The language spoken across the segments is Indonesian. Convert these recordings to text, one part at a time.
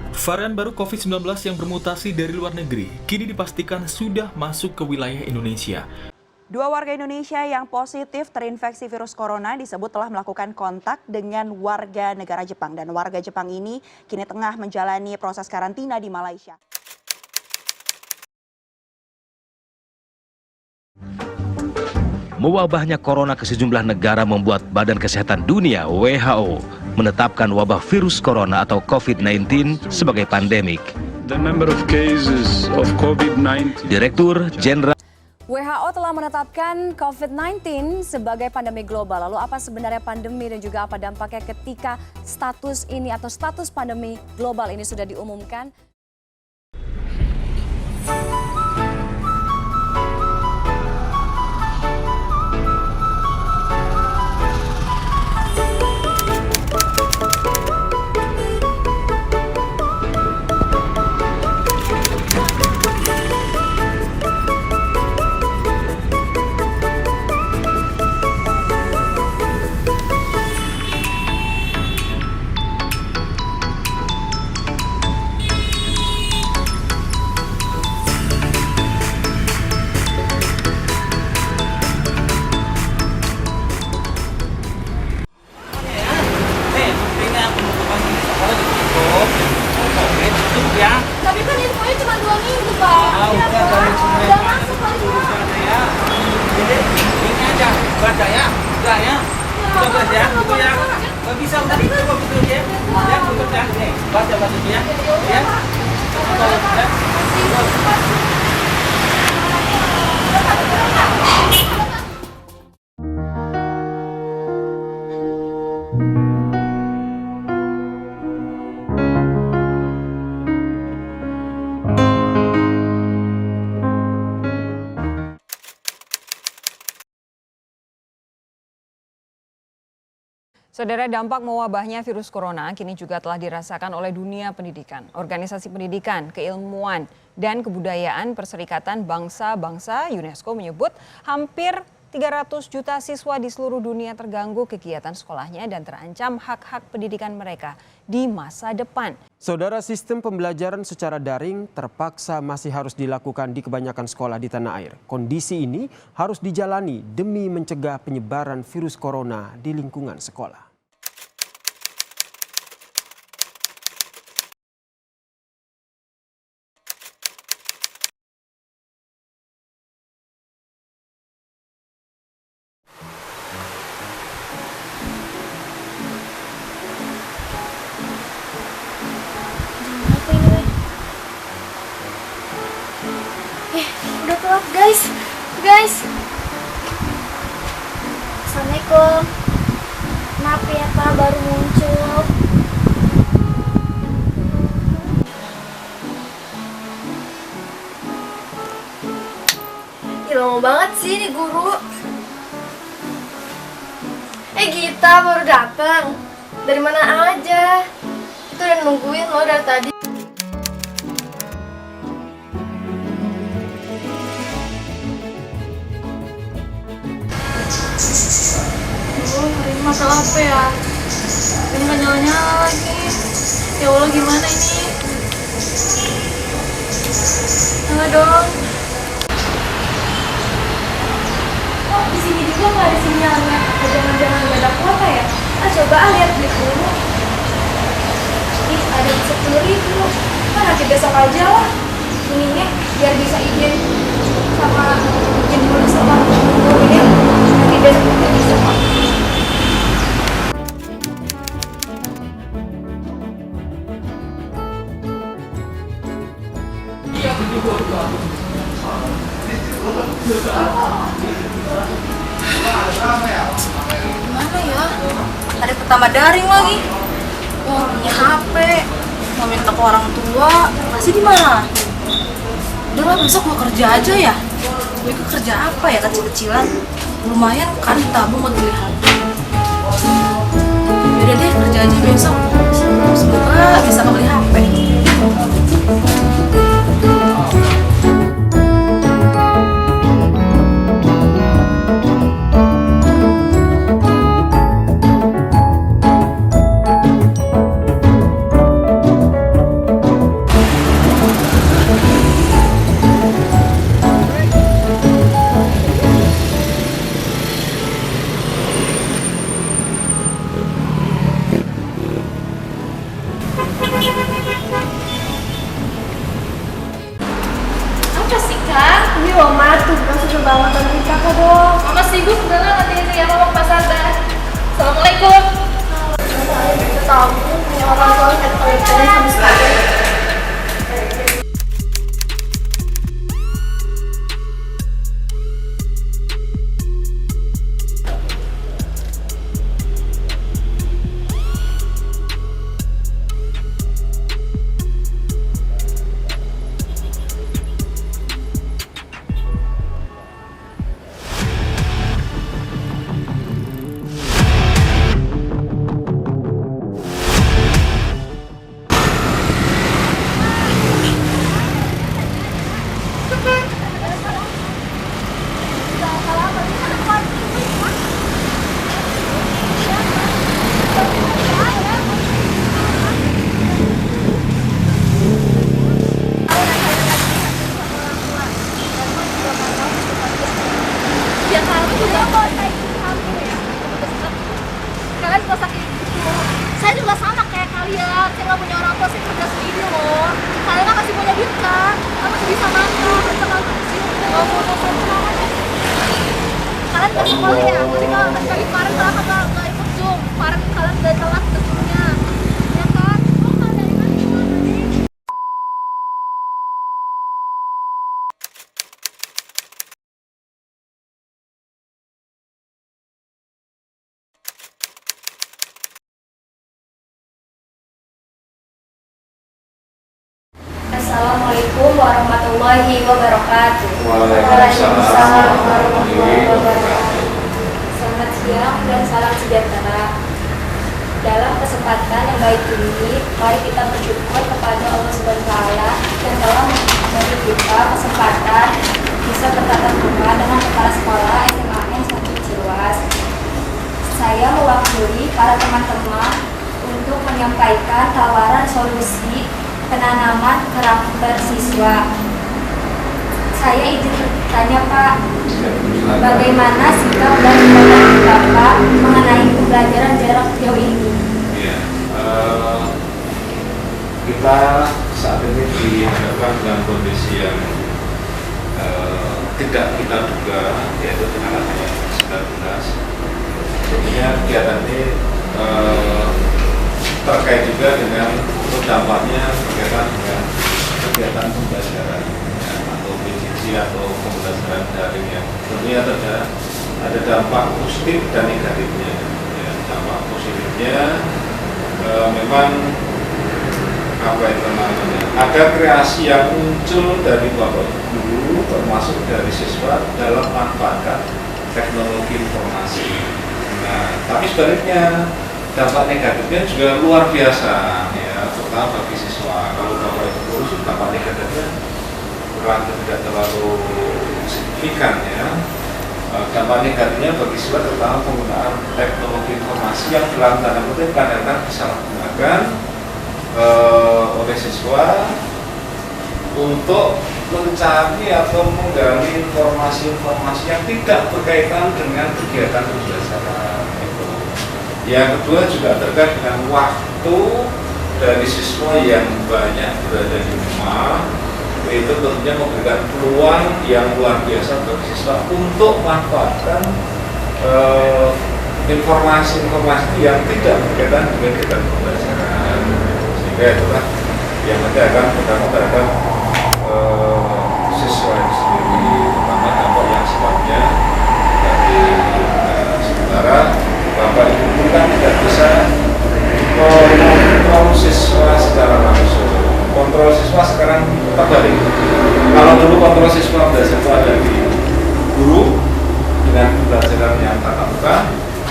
Varian baru COVID-19 yang bermutasi dari luar negeri kini dipastikan sudah masuk ke wilayah Indonesia. Dua warga Indonesia yang positif terinfeksi virus corona disebut telah melakukan kontak dengan warga negara Jepang. Dan warga Jepang ini kini tengah menjalani proses karantina di Malaysia. Mewabahnya corona ke sejumlah negara membuat Badan Kesehatan Dunia (WHO) menetapkan wabah virus corona atau COVID-19 sebagai pandemik. Direktur Jenderal WHO telah menetapkan COVID-19 sebagai pandemi global. Lalu apa sebenarnya pandemi dan juga apa dampaknya ketika status ini atau status pandemi global ini sudah diumumkan? Tapi kan infonya cuma 2 minggu, Pak. Udah masuk lagi, Pak. Ini aja, baca ya. Udah ya. Coba ya, itu ya. Gak bisa, udah coba betul ya. Ya, betul ya. Nih, baca ya. Ya. Saudara, dampak mewabahnya virus corona kini juga telah dirasakan oleh dunia pendidikan. Organisasi pendidikan, keilmuan, dan kebudayaan Perserikatan Bangsa-Bangsa UNESCO menyebut hampir 300 juta siswa di seluruh dunia terganggu kegiatan sekolahnya dan terancam hak-hak pendidikan mereka di masa depan. Saudara, sistem pembelajaran secara daring terpaksa masih harus dilakukan di kebanyakan sekolah di tanah air. Kondisi ini harus dijalani demi mencegah penyebaran virus corona di lingkungan sekolah. Udah telat, guys. Assalamualaikum. Maaf ya, Pak, baru muncul. Ih, lama banget sih nih guru. Gita baru datang. Dari mana aja? Itu udah nungguin lo dari tadi. Hari ini masalah apa ya? Ini nggak nyala-nyala lagi. Ya Allah, gimana ini? Nyala dong. Kok di sini juga nggak ada sinyalnya? Jangan-jangan nggak ada kuota ya? Coba lihat dulu. Ih, ada 10.000. Kan nanti besok aja lah. Ininya biar bisa izin sama izin dulu sama guru ini. Nanti besok kita bisa kok. Gimana ya? Hari pertama daring lagi. Wah, punya HP. Mau minta ke orang tua, masih di mana? Udah lah, besok gua kerja aja ya. Gue ke kerja apa ya, kecil-kecilan. Lumayan kan tabung buat beli HP. Yaudah deh, kerja aja besok. Semoga bisa kebeli HP. Apa sih Kak? Ini loh Ma, tugas udah banget bantuin kakak dong. Mama sibuk beneran nanti ini ya, Mama ke pasar dah. Assalamualaikum. Kita tahu, orang tua kita kalian sama sekali. Ya kamu juga kok saya kamu ya. Kalian gak usah kayak gitu. Saya juga sama kayak kalian. Saya gak punya orang tua, saya kerja sendiri loh. Kalian kan masih punya duit kan? Kalian masih bisa makan, bisa makan sih. Gak mau kalian gak sekolah ya? Jadi kalau tadi kemarin kenapa gak ikut Zoom? Kemarin kalian udah telat ke Zoom-nya. Ya kan? Oh, kalian dari mana gimana nih? Assalamualaikum warahmatullahi wabarakatuh. Waalaikumsalam warahmatullahi wabarakatuh. Selamat siang dan salam sejahtera. Dalam kesempatan yang baik ini, mari kita bersyukur kepada Allah SWT yang telah memberi kita kesempatan bisa bertatap muka dengan kepala sekolah SMAN 1 Ciluas. Saya mewakili para teman-teman untuk menyampaikan tawaran solusi penanaman karakter siswa. Saya izin bertanya Pak, bagaimana sikap dan pandangan Bapak mengenai pembelajaran jarak jauh ini? Ya, kita saat ini dihadapkan dengan kondisi yang tidak kita duga, yaitu dengan adanya COVID-19. Tentunya kegiatan ini terkait juga dengan dampaknya berkaitan dengan kegiatan pembelajaran ya, atau PJJ atau pembelajaran daring yang tentunya ada dampak positif dan negatifnya. Ya, dampak positifnya memang apa itu namanya? Ada kreasi yang muncul dari bapak guru termasuk dari siswa dalam manfaatkan teknologi informasi. Nah, tapi sebaliknya dampak negatifnya juga luar biasa ya, terutama bagi siswa. Kalau bapak itu guru, dampak negatifnya kurang tidak terlalu signifikan ya. Dampak negatifnya bagi siswa terutama penggunaan teknologi informasi yang dalam tanda kutip kadang-kadang disalahgunakan oleh siswa untuk mencari atau menggali informasi-informasi yang tidak berkaitan dengan kegiatan pembelajaran. Yang kedua juga terkait dengan waktu dari siswa yang banyak berada di rumah, itu tentunya memberikan peluang yang luar biasa bagi siswa untuk manfaatkan informasi-informasi yang tidak berkaitan dengan kegiatan pembelajaran, sehingga itulah yang nanti akan berdampak terhadap siswa itu sendiri, terutama dampak yang sifatnya dari sementara Bapak Ibu guru kan tidak bisa mengontrol siswa secara langsung. Kontrol siswa sekarang terbalik. Kalau dulu kontrol siswa belajar itu ada di guru dengan pembelajaran yang tatap muka,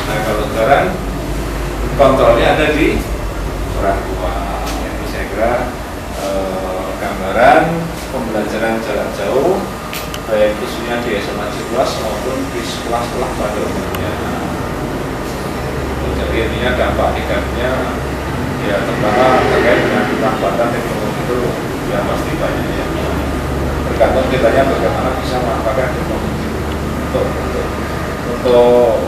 nah kalau sekarang kontrolnya ada di orang tua. Jadi saya kira gambaran pembelajaran jarak jauh baik khususnya di SMA Ciluas maupun di sekolah-sekolah pada umumnya. Jadi intinya dampak negatifnya ya terutama terkait dengan pemanfaatan teknologi itu yang pasti banyaknya. Tergantung kitanya bagaimana bisa memanfaatkan teknologi untuk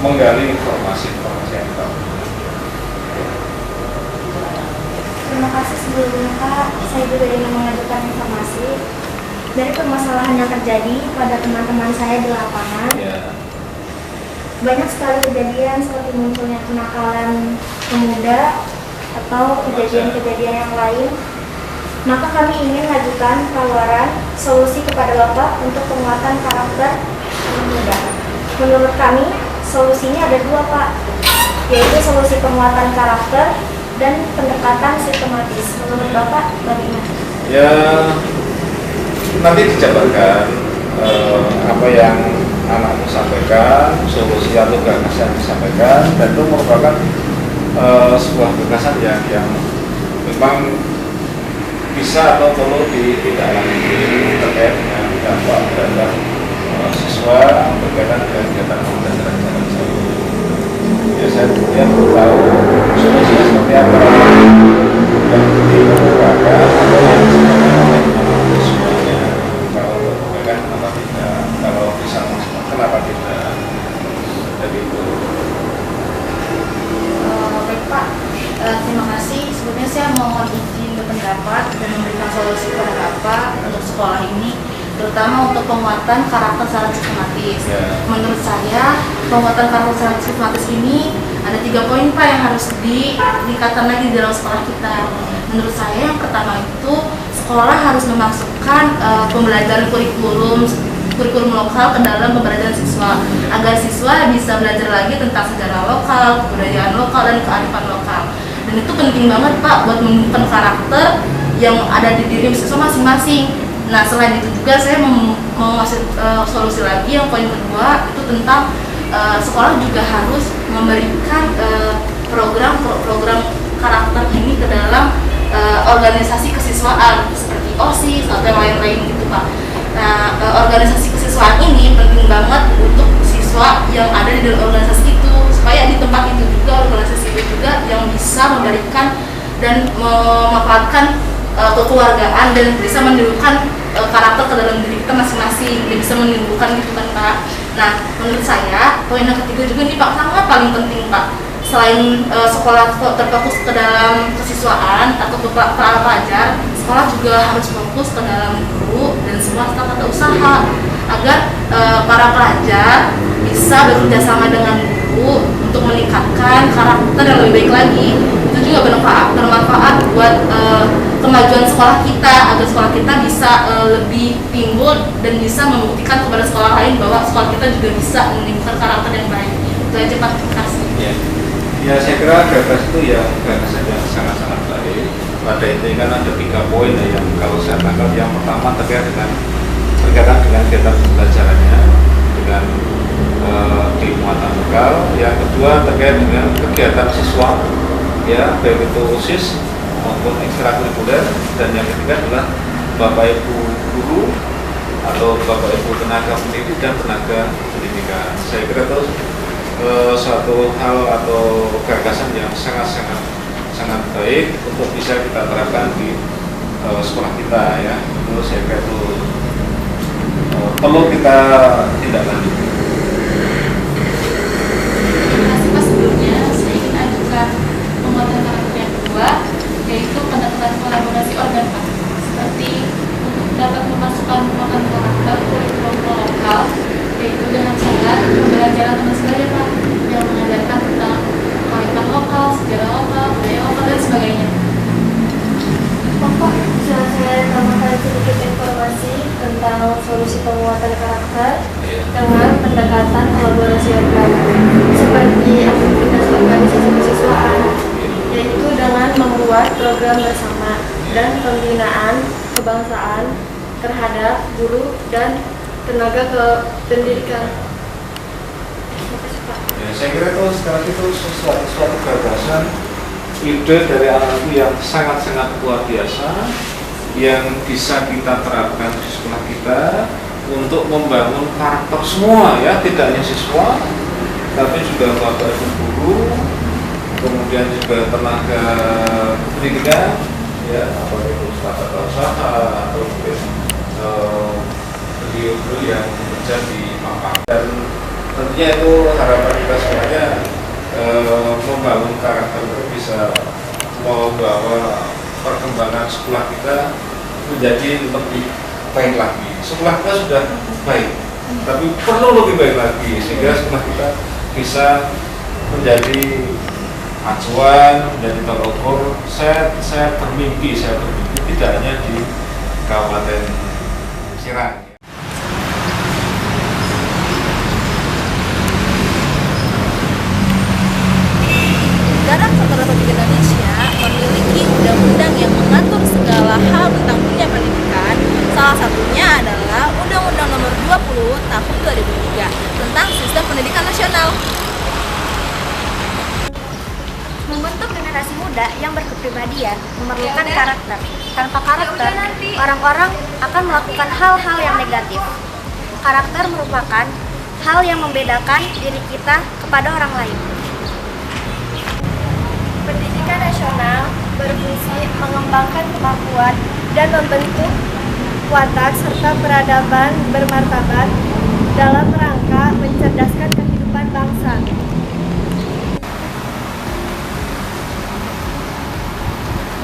menggali informasi yang kita punya. terima kasih sebelumnya Kak. Saya juga ingin mengajukan informasi dari permasalahan yang terjadi pada teman-teman saya di lapangan. Ya. Banyak sekali kejadian seperti munculnya kenakalan pemuda atau kejadian-kejadian yang lain. Maka kami ingin mengajukan tawaran solusi kepada Bapak untuk penguatan karakter pemuda. Menurut kami, solusinya ada dua Pak, yaitu solusi penguatan karakter dan pendekatan sistematis. Menurut Bapak bagaimana? Ya, nanti dijabarkan apa yang anakmu sampaikan, solusi atau gagasan disampaikan, dan itu merupakan sebuah gagasan yang memang bisa atau perlu ditindaklanjuti terkait dengan dampak terhadap siswa berkaitan dengan kegiatan pembelajaran jarak jauh. Ya, saya kemudian tahu solusinya seperti apa dan dikemukakan atau yang disampaikan oleh siswanya. Kalau dikemukakan kenapa tidak, kalau bisa kenapa tidak, jadi itu. Baik Pak, terima kasih. Sebelumnya saya mohon izin berpendapat dan memberikan solusi kepada Bapak untuk sekolah ini, terutama untuk penguatan karakter secara sistematis. Menurut saya, penguatan karakter secara sistematis ini ada 3 poin Pak yang harus ditingkatkan lagi di dalam sekolah kita. Menurut saya yang pertama itu sekolah harus memasukkan pembelajaran kurikulum lokal ke dalam pembelajaran siswa, agar siswa bisa belajar lagi tentang sejarah lokal, kebudayaan lokal, dan kearifan lokal. Dan itu penting banget Pak buat menumbuhkan karakter yang ada di diri siswa masing-masing. Nah, selain itu juga saya mau ngasih solusi lagi yang poin kedua, itu tentang sekolah juga harus memberikan program karakter ini ke dalam organisasi kesiswaan seperti OSIS atau yang lain-lain gitu Pak. Nah, organisasi kesiswaan ini penting banget untuk siswa yang ada di dalam organisasi itu, supaya di tempat itu juga organisasi itu juga yang bisa memberikan dan memanfaatkan kekeluargaan dan bisa menimbulkan karakter ke dalam diri kita masing-masing, dan bisa menimbulkan gitu kan Pak. Nah, menurut saya poin yang ketiga juga ini Pak sangat paling penting Pak. Selain sekolah terfokus ke dalam kesiswaan atau ke pelajar, sekolah juga harus fokus ke dalam guru dan semua staf atau usaha, agar para pelajar bisa bekerja sama dengan guru untuk meningkatkan karakter yang lebih baik lagi. Itu juga bermanfaat buat kemajuan sekolah kita, agar sekolah kita bisa lebih timbul dan bisa membuktikan kepada sekolah lain bahwa sekolah kita juga bisa meningkatkan karakter yang baik. Itu aja Pak, terima kasih. Ya, saya kira gagasan itu ya gagasan yang sangat-sangat baik. Pada intinya kan ada 3 poin ya, yang kalau saya tangkap. Yang pertama terkait dengan berkaitan dengan kegiatan pembelajarannya dengan di muatan lokal. Yang kedua terkait dengan kegiatan siswa, ya baik itu OSIS maupun ekstrakurikuler. Dan yang ketiga adalah Bapak Ibu guru atau Bapak Ibu tenaga pendidik dan tenaga pendidikan. Saya kira itu suatu hal atau gagasan yang sangat baik untuk bisa kita terapkan di sekolah kita ya. Menurut saya kira itu perlu kita tindak lanjut. Terima kasih Pak. Sebelumnya saya ingin ajukan penguatan karakter yang kedua, yaitu pendekatan kolaborasi organ Pak, seperti untuk dapat memasukkan penguatan karakter kurikulum lokal, yaitu dengan cara pembelajaran teman sebaya Pak, yang mengajarkan tentang kearifan lokal, sejarah lokal, budaya lokal, dan sebagainya. Bapak, bisa saya tambahkan sedikit informasi tentang solusi penguatan karakter dengan pendekatan kolaborasi organ, seperti aktivitas organisasi kesiswaan, yaitu dengan membuat program bersama dan pembinaan kebangsaan terhadap guru dan tenaga pendidikan. Ya, saya kira itu sekarang itu suatu gagasan, ide dari anak-anak yang sangat-sangat luar biasa yang bisa kita terapkan di sekolah kita untuk membangun karakter semua ya, tidak hanya siswa tapi juga bapak ibu guru, kemudian juga tenaga pendidikan ya, apa itu staf atau usaha atau mungkin beliau-beliau yang bekerja di lapangan. Dan tentunya itu harapan kita semuanya membangun karakter itu bisa membawa mengembangkan sekolah kita menjadi lebih baik lagi. Sekolah kita sudah baik, tapi perlu lebih baik lagi sehingga sekolah kita bisa menjadi acuan, menjadi tolak ukur. Saya bermimpi tidak hanya di Kabupaten Serang. Negara Kesatuan Republik Indonesia memiliki undang-undang yang mengatur segala hal tentang dunia pendidikan. Salah satunya adalah Undang-Undang Nomor 20 Tahun 2003 tentang Sistem Pendidikan Nasional. Membentuk generasi muda yang berkepribadian memerlukan karakter. Tanpa karakter, orang-orang akan melakukan hal-hal yang negatif. Karakter merupakan hal yang membedakan diri kita kepada orang lain. Pendidikan nasional berfungsi mengembangkan kemampuan dan membentuk watak serta peradaban bermartabat dalam rangka mencerdaskan kehidupan bangsa.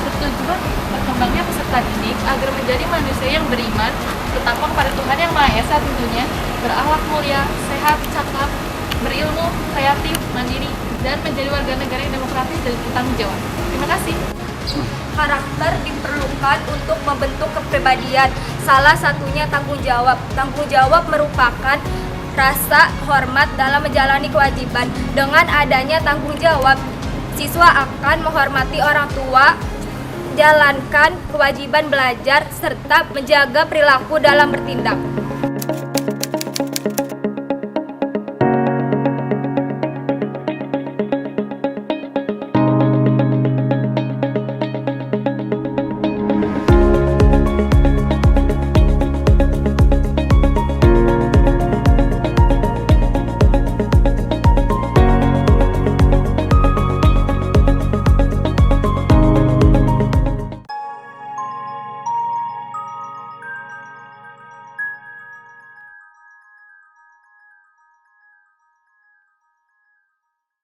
Bertujuan berkembangnya peserta didik agar menjadi manusia yang beriman, bertakwa kepada Tuhan Yang Maha Esa tentunya, berakhlak mulia, sehat, cakap, berilmu, kreatif, mandiri, dan menjadi warga negara yang demokratis dan bertanggung jawab. Terima kasih. Karakter diperlukan untuk membentuk kepribadian. Salah satunya tanggung jawab. Tanggung jawab merupakan rasa hormat dalam menjalani kewajiban. Dengan adanya tanggung jawab, siswa akan menghormati orang tua, jalankan kewajiban belajar, serta menjaga perilaku dalam bertindak.